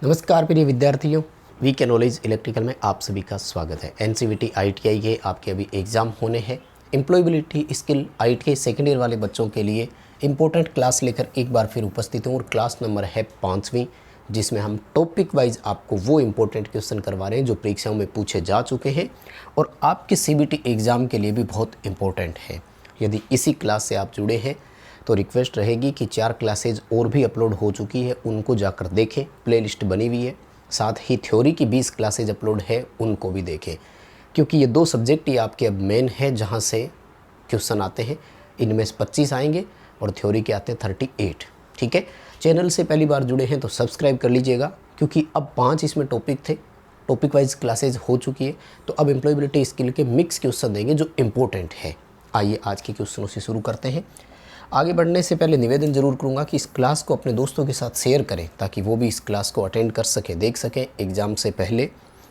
नमस्कार प्रिय विद्यार्थियों, वी के नॉलेज इलेक्ट्रिकल में आप सभी का स्वागत है। एनसीवीटी आईटीआई के आपके अभी एग्ज़ाम होने हैं। Employability skill ITI second year वाले बच्चों के लिए इंपॉर्टेंट क्लास लेकर एक बार फिर उपस्थित हूँ और क्लास नंबर है 5वीं, जिसमें हम टॉपिक वाइज आपको वो इंपॉर्टेंट क्वेश्चन करवा रहे हैं जो परीक्षाओं में पूछे जा चुके हैं और आपके सीबीटी एग्ज़ाम के लिए भी बहुत इंपॉर्टेंट है। यदि इसी क्लास से आप जुड़े हैं तो रिक्वेस्ट रहेगी कि 4 क्लासेज और भी अपलोड हो चुकी है, उनको जाकर देखें, प्लेलिस्ट बनी हुई है। साथ ही थ्योरी की 20 क्लासेज अपलोड है, उनको भी देखें, क्योंकि ये 2 सब्जेक्ट ही आपके अब मेन है जहाँ से क्वेश्चन आते हैं। इनमें से 25 आएंगे और थ्योरी के आते हैं 38। ठीक है, चैनल से पहली बार जुड़े हैं तो सब्सक्राइब कर लीजिएगा, क्योंकि अब 5 इसमें टॉपिक थे, टॉपिक वाइज क्लासेज हो चुकी है। तो अब एम्प्लॉयबिलिटी स्किल के मिक्स क्वेश्चन देंगे जो इम्पोर्टेंट है। आइए आज के क्वेश्चनों से शुरू करते हैं। आगे बढ़ने से पहले निवेदन जरूर करूंगा कि इस क्लास को अपने दोस्तों के साथ शेयर करें, ताकि वो भी इस क्लास को अटेंड कर सकें, देख सकें एग्ज़ाम से पहले।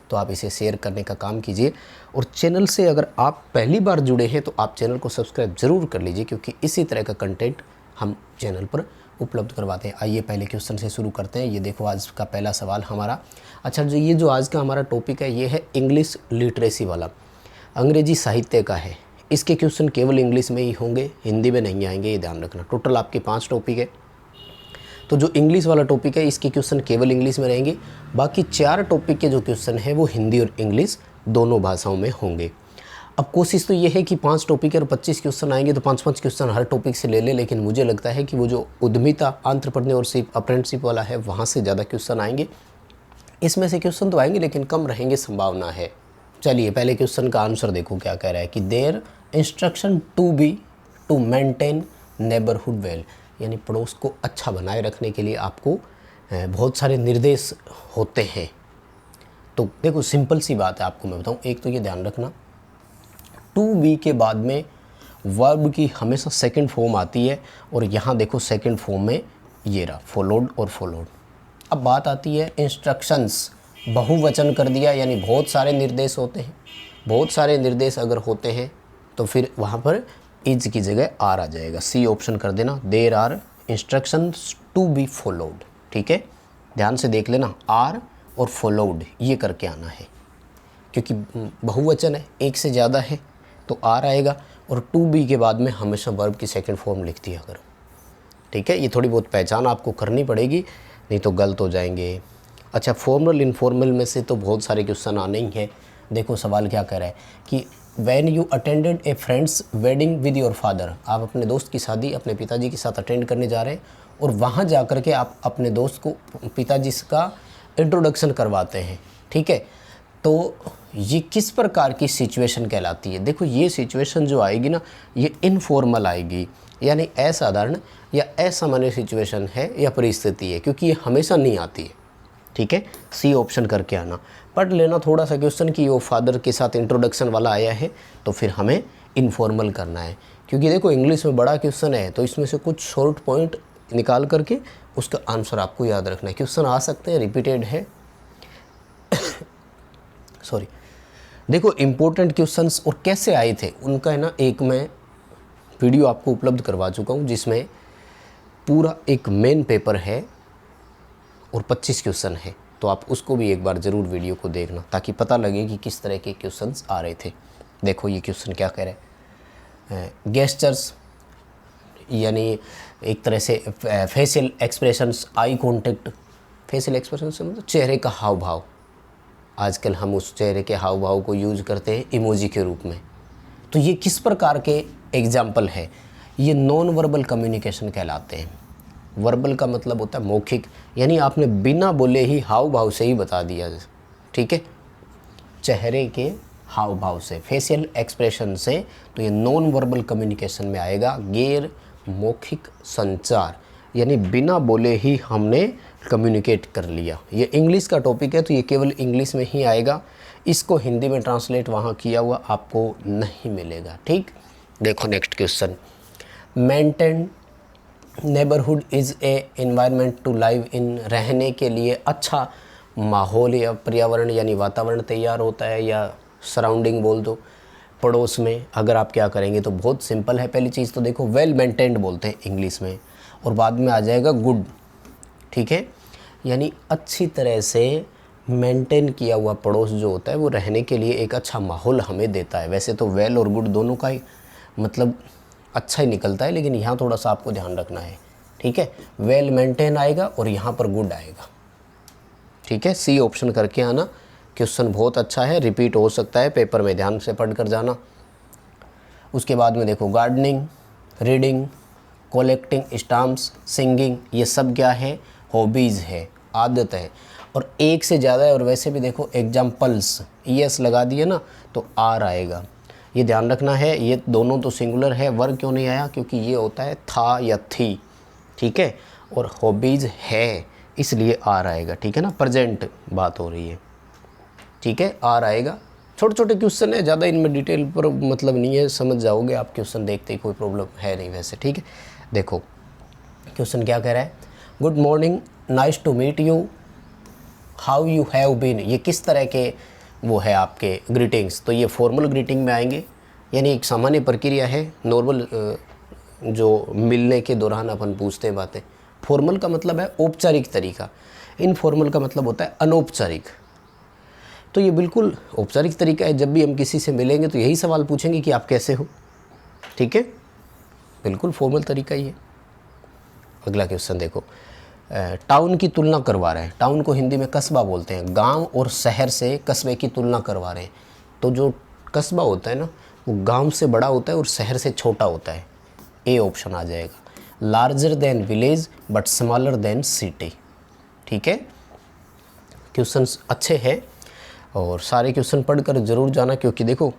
तो आप इसे शेयर करने का काम कीजिए। और चैनल से अगर आप पहली बार जुड़े हैं तो आप चैनल को सब्सक्राइब ज़रूर कर लीजिए, क्योंकि इसी तरह का कंटेंट हम चैनल पर उपलब्ध करवाते हैं। आइए पहले क्वेश्चन से शुरू करते हैं। ये देखो आज का पहला सवाल हमारा। अच्छा, जो आज का हमारा टॉपिक है ये है इंग्लिश लिटरेसी वाला, अंग्रेजी साहित्य का है। इसके क्वेश्चन केवल इंग्लिश में ही होंगे, हिंदी में नहीं आएंगे, ये ध्यान रखना। टोटल आपके 5 टॉपिक है, तो जो इंग्लिश वाला टॉपिक है इसके क्वेश्चन केवल इंग्लिश में रहेंगे। बाकी 4 टॉपिक के जो क्वेश्चन है वो हिंदी और इंग्लिश दोनों भाषाओं में होंगे। अब कोशिश तो ये है कि 5 टॉपिक और 25 क्वेश्चन आएंगे तो 5-5 क्वेश्चन हर टॉपिक से ले ले, लेकिन मुझे लगता है कि वो जो उद्यमिता, एंटरप्रेन्योरशिप, अप्रेंटिसशिप वाला है वहाँ से ज़्यादा क्वेश्चन आएंगे। इसमें से क्वेश्चन तो आएंगे लेकिन कम रहेंगे, संभावना है। चलिए पहले क्वेश्चन का आंसर देखो क्या कह रहा है कि there instruction to maintain neighbourhood well, यानी पड़ोस को अच्छा बनाए रखने के लिए आपको बहुत सारे निर्देश होते हैं। तो देखो सिंपल सी बात है, आपको मैं बताऊं। एक तो ये ध्यान रखना, टू बी के बाद में वर्ब की हमेशा सेकंड फॉर्म आती है, और यहाँ देखो सेकंड फॉर्म में ये रहा फॉलोड और फॉलोड। अब बात आती है इंस्ट्रक्शंस, बहुवचन कर दिया, यानी बहुत सारे निर्देश होते हैं। बहुत सारे निर्देश अगर होते हैं तो फिर वहाँ पर इज की जगह आर आ जाएगा। सी ऑप्शन कर देना, there are instructions to be followed. ठीक है, ध्यान से देख लेना, आर और फॉलोड ये करके आना है, क्योंकि बहुवचन है, एक से ज़्यादा है तो आर आएगा, और टू बी के बाद में हमेशा वर्ब की सेकंड फॉर्म लिख दिया करो। ठीक है, ये थोड़ी बहुत पहचान आपको करनी पड़ेगी, नहीं तो गलत हो जाएंगे। अच्छा, फॉर्मल इनफॉर्मल में से तो बहुत सारे क्वेश्चन आने ही हैं। देखो सवाल क्या कह रहा है कि when you attended A friend's wedding with your father, आप अपने दोस्त की शादी अपने पिताजी के साथ अटेंड करने जा रहे हैं, और वहाँ जा कर के आप अपने दोस्त को, पिताजी का इंट्रोडक्शन करवाते हैं। ठीक है, तो ये किस प्रकार की सिचुएशन कहलाती है? देखो ये सिचुएशन जो आएगी ना, ये इनफॉर्मल आएगी, यानी असाधारण या असामान्य सिचुएशन है या परिस्थिति है, क्योंकि ये हमेशा नहीं आती है। ठीक है, सी ऑप्शन करके आना। पढ़ लेना थोड़ा सा क्वेश्चन कि वो फादर के साथ इंट्रोडक्शन वाला आया है, तो फिर हमें इनफॉर्मल करना है, क्योंकि देखो इंग्लिश में बड़ा क्वेश्चन है, तो इसमें से कुछ शॉर्ट पॉइंट निकाल करके उसका आंसर आपको याद रखना है। क्वेश्चन आ सकते हैं, रिपीटेड है सॉरी। देखो इम्पोर्टेंट क्वेश्चंस और कैसे आए थे उनका है ना, एक मैं वीडियो आपको उपलब्ध करवा चुका हूँ, जिसमें पूरा एक मेन पेपर है और 25 क्वेश्चन है। तो आप उसको भी एक बार ज़रूर वीडियो को देखना, ताकि पता लगे कि किस तरह के क्वेश्चंस आ रहे थे। देखो ये क्वेश्चन क्या कह रहे हैं, गेस्चर्स यानी एक तरह से facial expressions, eye contact. Facial expression से मतलब चेहरे का हाव भाव। आजकल हम उस चेहरे के हाव भाव को यूज करते हैं इमोजी के रूप में। तो ये किस प्रकार के एग्जाम्पल है? ये नॉन वर्बल कम्युनिकेशन कहलाते हैं। वर्बल का मतलब होता है मौखिक, यानी आपने बिना बोले ही हाव भाव से ही बता दिया। ठीक है, चेहरे के हाव भाव से, फेशियल एक्सप्रेशन से, तो ये नॉन वर्बल कम्युनिकेशन में आएगा। गैर मौखिक संचार, यानी बिना बोले ही हमने कम्युनिकेट कर लिया। ये इंग्लिश का टॉपिक है तो ये केवल इंग्लिश में ही आएगा, इसको हिंदी में ट्रांसलेट वहाँ किया हुआ आपको नहीं मिलेगा। ठीक, देखो next question, maintain neighbourhood is a environment to live in, रहने के लिए अच्छा माहौल या पर्यावरण यानी वातावरण तैयार होता है, या सराउंडिंग बोल दो पड़ोस में। अगर आप क्या करेंगे तो बहुत सिंपल है। पहली चीज़ तो देखो वेल मेंटेन्ड बोलते हैं इंग्लिश में, और बाद में आ जाएगा गुड। ठीक है, यानी अच्छी तरह से मेंटेन किया हुआ पड़ोस जो होता है वो रहने के लिए एक अच्छा माहौल हमें देता है। वैसे तो वेल और गुड दोनों का ही मतलब अच्छा ही निकलता है, लेकिन यहाँ थोड़ा सा आपको ध्यान रखना है, ठीक है। वेल मेंटेन आएगा और यहाँ पर गुड आएगा, ठीक है। सी ऑप्शन करके आना। क्वेश्चन बहुत अच्छा है, रिपीट हो सकता है, पेपर में ध्यान से पढ़ कर जाना। उसके बाद में देखो gardening, reading, collecting stamps, singing, ये सब क्या है, हॉबीज़ है, आदत है। और एक से ज़्यादा है, और वैसे भी देखो एग्जाम्पल्स ES लगा दिए ना तो R आएगा, ये ध्यान रखना है। ये दोनों तो सिंगुलर है, वर्ग क्यों नहीं आया, क्योंकि ये होता है था या थी, ठीक है। और हॉबीज़ है इसलिए R आएगा, ठीक है ना, प्रेजेंट बात हो रही है, ठीक है, R आएगा। छोटे छोटे क्वेश्चन है, ज़्यादा इनमें डिटेल पर मतलब नहीं है, समझ जाओगे आप क्वेश्चन देखते ही, कोई प्रॉब्लम है नहीं वैसे, ठीक है। देखो क्वेश्चन क्या कह रहा है, good morning, nice to meet you, how you have been. ये किस तरह के वो है आपके ग्रीटिंग्स, तो ये फॉर्मल ग्रीटिंग में आएंगे, यानी एक सामान्य प्रक्रिया है, नॉर्मल जो मिलने के दौरान अपन पूछते हैं बातें। फॉर्मल का मतलब है औपचारिक तरीका, इनफॉर्मल का मतलब होता है अनौपचारिक। तो ये बिल्कुल औपचारिक तरीका है, जब भी हम किसी से मिलेंगे तो यही सवाल पूछेंगे कि आप कैसे हो, ठीक है, बिल्कुल फॉर्मल तरीका ही है। अगला क्वेश्चन देखो, टाउन की तुलना करवा रहे हैं, टाउन को हिंदी में कस्बा बोलते हैं, गांव और शहर से कस्बे की तुलना करवा रहे हैं। तो जो कस्बा होता है ना वो गांव से बड़ा होता है और शहर से छोटा होता है, ए ऑप्शन आ जाएगा। Larger than village but smaller than city, ठीक है। क्वेश्चन अच्छे हैं और सारे क्वेश्चन पढ़कर ज़रूर जाना, क्योंकि देखो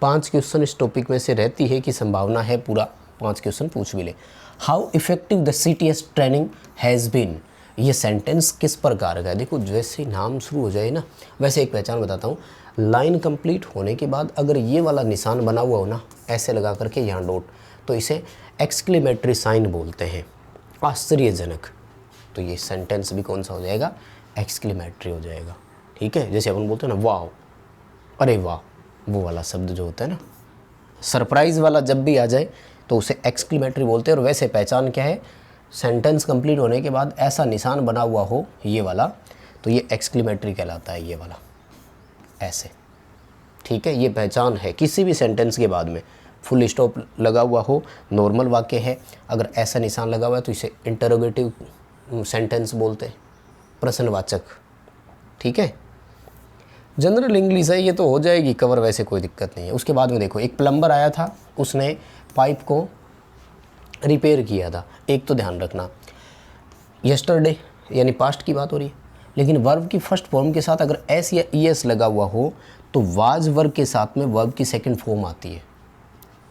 5 क्वेश्चन इस टॉपिक में से रहती है कि संभावना है पूरा 5 क्वेश्चन पूछ भी ले। How effective the CTS training has been, ये सेंटेंस किस प्रकार का है। देखो जैसे नाम शुरू हो जाए ना, वैसे एक पहचान बताता हूँ, लाइन कंप्लीट होने के बाद अगर ये वाला निशान बना हुआ हो ना, ऐसे लगा करके यहाँ डॉट, तो इसे एक्सक्लेमेटरी साइन बोलते हैं, आश्चर्यजनक। तो ये सेंटेंस भी कौन सा हो जाएगा, एक्सक्लेमेटरी हो जाएगा, ठीक है। जैसे अपन बोलते हैं ना वाह, अरे वाह, वो वाला शब्द जो होता है ना, सरप्राइज़ वाला जब भी आ जाए तो उसे एक्सक्लेमेटरी बोलते हैं। और वैसे पहचान क्या है, सेंटेंस कंप्लीट होने के बाद ऐसा निशान बना हुआ हो ये वाला, तो ये एक्सक्लेमेटरी कहलाता है, ये वाला ऐसे, ठीक है। ये पहचान है किसी भी सेंटेंस के बाद में फुल स्टॉप लगा हुआ हो, नॉर्मल वाक्य है, अगर ऐसा निशान लगा हुआ है तो इसे इंटरोगेटिव सेंटेंस बोलते हैं, प्रश्नवाचक, ठीक है। जनरल इंग्लिश है, ये तो हो जाएगी कवर, वैसे कोई दिक्कत नहीं है। उसके बाद में देखो, एक प्लम्बर आया था, उसने पाइप को रिपेयर किया था। एक तो ध्यान रखना यस्टरडे यानी पास्ट की बात हो रही है, लेकिन वर्ब की फर्स्ट फॉर्म के साथ अगर एस या ES लगा हुआ हो तो वाज वर्ब के साथ में वर्ब की सेकंड फॉर्म आती है,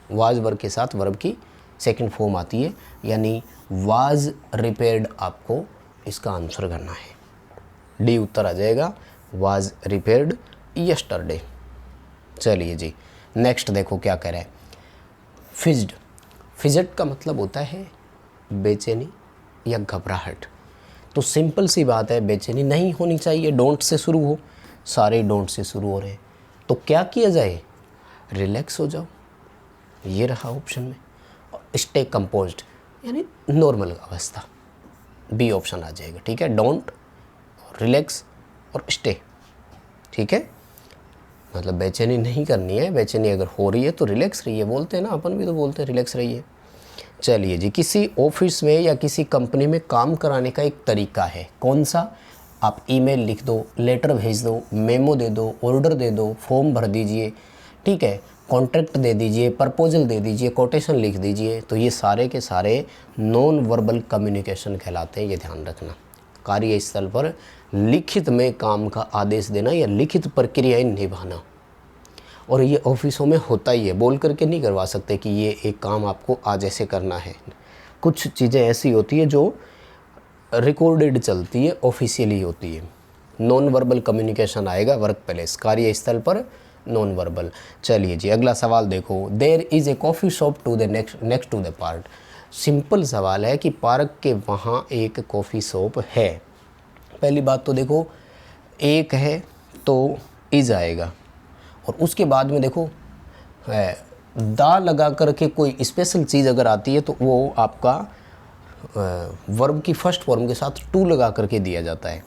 वाज वर्ब के साथ वर्ब की सेकंड फॉर्म आती है, यानी वाज रिपेयर्ड आपको इसका आंसर करना है, डी उत्तर आ जाएगा, वाज रिपेयर्ड यस्टरडे। चलिए जी नेक्स्ट देखो क्या कह रहा है, फिज्ड। फिजट का मतलब होता है बेचैनी या घबराहट। तो सिंपल सी बात है, बेचैनी नहीं होनी चाहिए, डोंट से शुरू हो, सारे डोंट से शुरू हो रहे हैं, तो क्या किया जाए, रिलैक्स हो जाओ, ये रहा ऑप्शन में। स्टे कंपोज्ड यानी नॉर्मल अवस्था, बी ऑप्शन आ जाएगा, ठीक है। डोंट, रिलैक्स और स्टे, ठीक है। मतलब बेचैनी नहीं करनी है, बेचैनी अगर हो रही है तो रिलैक्स रहिए, बोलते हैं ना, अपन भी तो बोलते हैं रिलैक्स रहिए। चलिए जी, किसी ऑफिस में या किसी कंपनी में काम कराने का एक तरीका है, कौन सा, आप ईमेल लिख दो, लेटर भेज दो, मेमो दे दो, ऑर्डर दे दो, फॉर्म भर दीजिए, ठीक है, कॉन्ट्रैक्ट दे दीजिए, प्रपोजल दे दीजिए, कोटेशन लिख दीजिए, तो ये सारे के सारे नॉन वर्बल कम्युनिकेशन कहलाते हैं, ये ध्यान रखना। कार्यस्थल पर लिखित में काम का आदेश देना या लिखित प्रक्रियाएं निभाना, और ये ऑफिसों में होता ही है, बोल करके नहीं करवा सकते कि ये एक काम आपको आज ऐसे करना है। कुछ चीज़ें ऐसी होती है जो रिकॉर्डेड चलती है, ऑफिशियली होती है। नॉन वर्बल कम्युनिकेशन आएगा वर्क प्लेस, कार्यस्थल पर नॉन वर्बल। चलिए जी अगला सवाल देखो, there is a coffee shop to the next to the park. Simple सवाल है कि पार्क के वहाँ एक कॉफ़ी शॉप है। पहली बात तो देखो एक है तो इज़ आएगा, और उसके बाद में देखो दा लगा करके कोई स्पेशल चीज़ अगर आती है तो वो आपका वर्ब की फर्स्ट फॉर्म के साथ टू लगा करके दिया जाता है,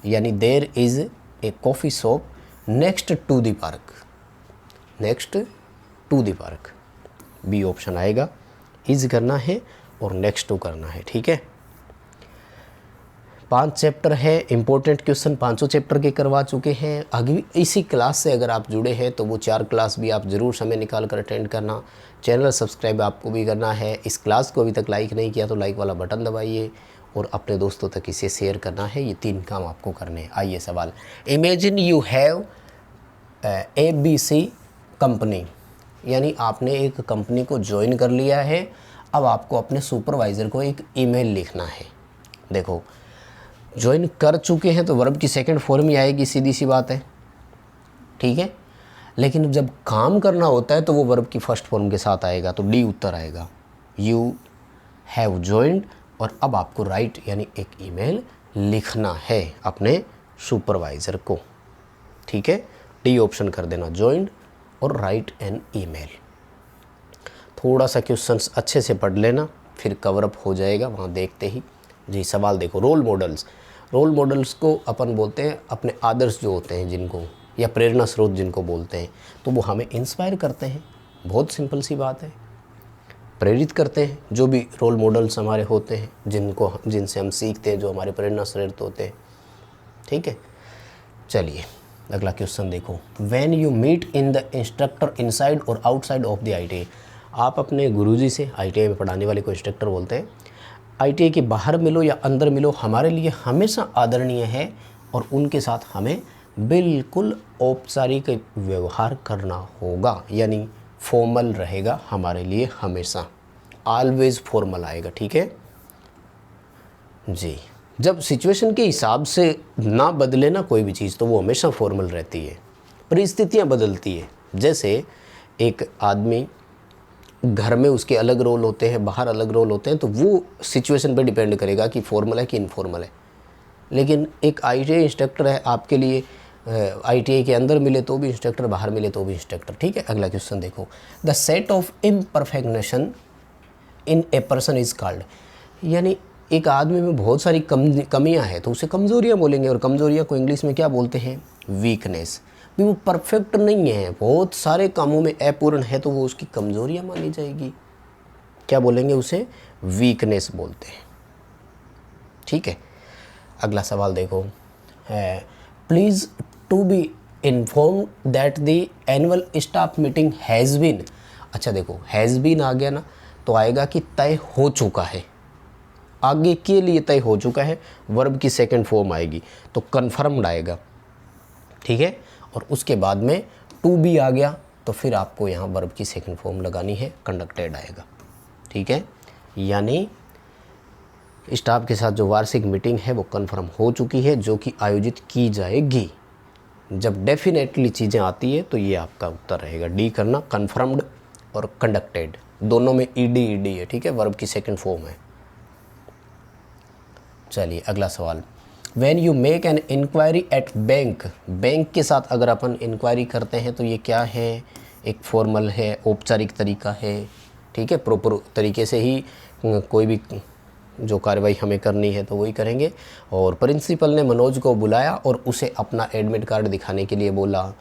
यानी there is a coffee shop next to the park, next to the park, B option आएगा। इज करना है और नेक्स्ट टू करना है, ठीक है। 5 चैप्टर है, इंपॉर्टेंट क्वेश्चन पांचों चैप्टर के करवा चुके हैं। अभी इसी क्लास से अगर आप जुड़े हैं तो वो 4 क्लास भी आप ज़रूर समय निकाल कर अटेंड करना। चैनल सब्सक्राइब आपको भी करना है। इस क्लास को अभी तक लाइक नहीं किया तो लाइक वाला बटन दबाइए और अपने दोस्तों तक इसे शेयर करना है। ये 3 काम आपको करने हैं। आइए सवाल, imagine you have ABC company, यानी आपने एक कंपनी को ज्वाइन कर लिया है। अब आपको अपने सुपरवाइज़र को एक ईमेल लिखना है। देखो, ज्वाइन कर चुके हैं तो वर्ब की सेकंड फॉर्म ही आएगी, सीधी सी बात है, ठीक है। लेकिन जब काम करना होता है तो वो वर्ब की फर्स्ट फॉर्म के साथ आएगा, तो डी उत्तर आएगा। यू हैव ज्वाइंड, और अब आपको राइट यानी एक ईमेल लिखना है अपने सुपरवाइज़र को, ठीक है। डी ऑप्शन कर देना, ज्वाइंड और राइट एन ईमेल। थोड़ा सा क्वेश्चंस अच्छे से पढ़ लेना, फिर कवरअप हो जाएगा वहाँ देखते ही। जी सवाल देखो, रोल मॉडल्स। रोल मॉडल्स को अपन बोलते हैं अपने आदर्श जो होते हैं जिनको, या प्रेरणा स्रोत जिनको बोलते हैं, तो वो हमें इंस्पायर करते हैं। बहुत सिंपल सी बात है, प्रेरित करते हैं। जो भी रोल मॉडल्स हमारे होते हैं, जिनसे हम सीखते हैं, जो हमारे प्रेरणा स्रोत होते हैं, ठीक है। चलिए अगला क्वेश्चन देखो, when you meet in the instructor inside और आउटसाइड ऑफ द ITI। आप अपने गुरुजी से, ITI में पढ़ाने वाले को इंस्ट्रक्टर बोलते हैं, ITI के बाहर मिलो या अंदर मिलो, हमारे लिए हमेशा आदरणीय है और उनके साथ हमें बिल्कुल औपचारिक व्यवहार करना होगा, यानी फॉर्मल रहेगा हमारे लिए हमेशा, ऑलवेज फॉर्मल आएगा, ठीक है जी। जब सिचुएशन के हिसाब से ना बदले ना कोई भी चीज़, तो वो हमेशा फॉर्मल रहती है। परिस्थितियाँ बदलती है, जैसे एक आदमी घर में उसके अलग रोल होते हैं, बाहर अलग रोल होते हैं, तो वो सिचुएशन पे डिपेंड करेगा कि फॉर्मल है कि इनफॉर्मल है। लेकिन एक ITI इंस्ट्रक्टर है आपके लिए, ITI के अंदर मिले तो भी इंस्ट्रक्टर, बाहर मिले तो भी इंस्ट्रक्टर, ठीक है। अगला क्वेश्चन देखो, the set of imperfection in a person is called, यानी एक आदमी में बहुत सारी कमियां हैं तो उसे कमज़ोरियां बोलेंगे, और कमज़ोरियां को इंग्लिश में क्या बोलते हैं, वीकनेस। भी वो परफेक्ट नहीं है, बहुत सारे कामों में अपूर्ण है, तो वो उसकी कमज़ोरियां मानी जाएगी, क्या बोलेंगे उसे, वीकनेस बोलते हैं, ठीक है। अगला सवाल देखो, please to be inform that the annual staff meeting has been. अच्छा देखो, हैज़ बीन आ गया ना, तो आएगा कि तय हो चुका है, आगे के लिए तय हो चुका है, वर्ब की सेकंड फॉर्म आएगी तो कन्फर्म्ड आएगा, ठीक है। और उसके बाद में टू बी आ गया तो फिर आपको यहाँ वर्ब की सेकंड फॉर्म लगानी है, कंडक्टेड आएगा, ठीक है। यानी स्टाफ के साथ जो वार्षिक मीटिंग है वो कन्फर्म हो चुकी है, जो कि आयोजित की जाएगी। जब डेफिनेटली चीज़ें आती है तो ये आपका उत्तर रहेगा, डी करना, कन्फर्म्ड और कंडक्टेड दोनों में ईडी है, ठीक है, वर्ब की सेकंड फॉर्म है। चलिए अगला सवाल, when you make an inquiry at bank, bank के साथ अगर अपन इंक्वायरी करते हैं तो ये क्या है, एक फॉर्मल है, औपचारिक तरीका है, ठीक है। प्रॉपर तरीके से ही कोई भी जो कार्रवाई हमें करनी है तो वही करेंगे। और प्रिंसिपल ने मनोज को बुलाया और उसे अपना एडमिट कार्ड दिखाने के लिए बोला,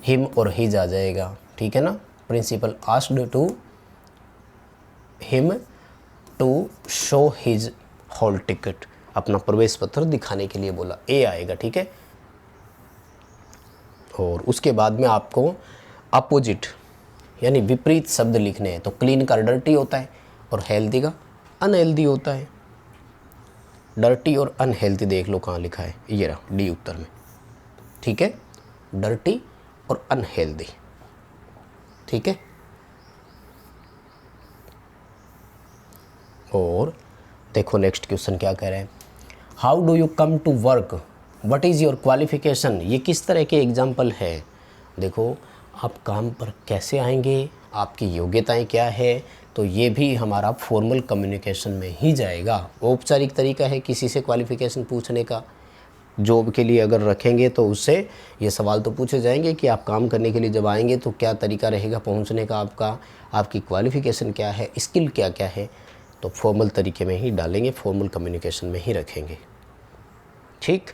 हिम और हिज आ जाएगा, ठीक है ना। Principal asked to him to show his hall ticket, अपना प्रवेश पत्र दिखाने के लिए बोला, ए आएगा, ठीक है। और उसके बाद में आपको अपोजिट यानी विपरीत शब्द लिखने हैं, तो क्लीन का डर्टी होता है और हेल्दी का अनहेल्दी होता है। डर्टी और अनहेल्दी देख लो कहाँ लिखा है, ये रहा डी उत्तर में, ठीक है, डर्टी और अनहेल्दी, ठीक है। और देखो नेक्स्ट क्वेश्चन क्या कह रहे हैं, how do you come to work, what is your qualification. ये किस तरह के एग्जाम्पल है। देखो आप काम पर कैसे आएंगे, आपकी योग्यताएं क्या है, तो ये भी हमारा फॉर्मल कम्युनिकेशन में ही जाएगा। औपचारिक तरीका है किसी से क्वालिफिकेशन पूछने का, जॉब के लिए अगर रखेंगे तो उससे ये सवाल तो पूछे जाएंगे कि आप काम करने के लिए जब आएंगे तो क्या तरीका रहेगा पहुंचने का, आपकी क्वालिफ़िकेशन क्या है, स्किल क्या क्या है, तो फॉर्मल तरीके में ही डालेंगे, फॉर्मल कम्युनिकेशन में ही रखेंगे। ठीक,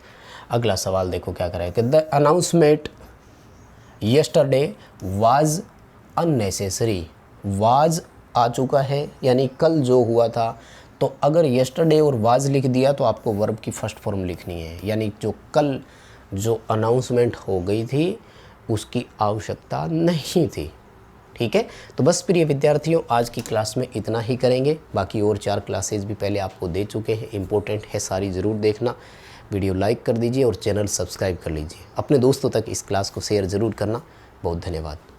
अगला सवाल देखो क्या करा है कि the announcement yesterday was unnecessary. Was आ चुका है, यानी कल जो हुआ था, तो अगर यस्टरडे और वाज लिख दिया तो आपको वर्ब की फर्स्ट फॉर्म लिखनी है, यानी जो कल जो अनाउंसमेंट हो गई थी उसकी आवश्यकता नहीं थी। ठीक है, तो बस प्रिय विद्यार्थियों, आज की क्लास में इतना ही करेंगे। बाकी और 4 क्लासेज भी पहले आपको दे चुके हैं, इंपॉर्टेंट है, सारी ज़रूर देखना। वीडियो लाइक कर दीजिए और चैनल सब्सक्राइब कर लीजिए। अपने दोस्तों तक इस क्लास को शेयर ज़रूर करना। बहुत धन्यवाद।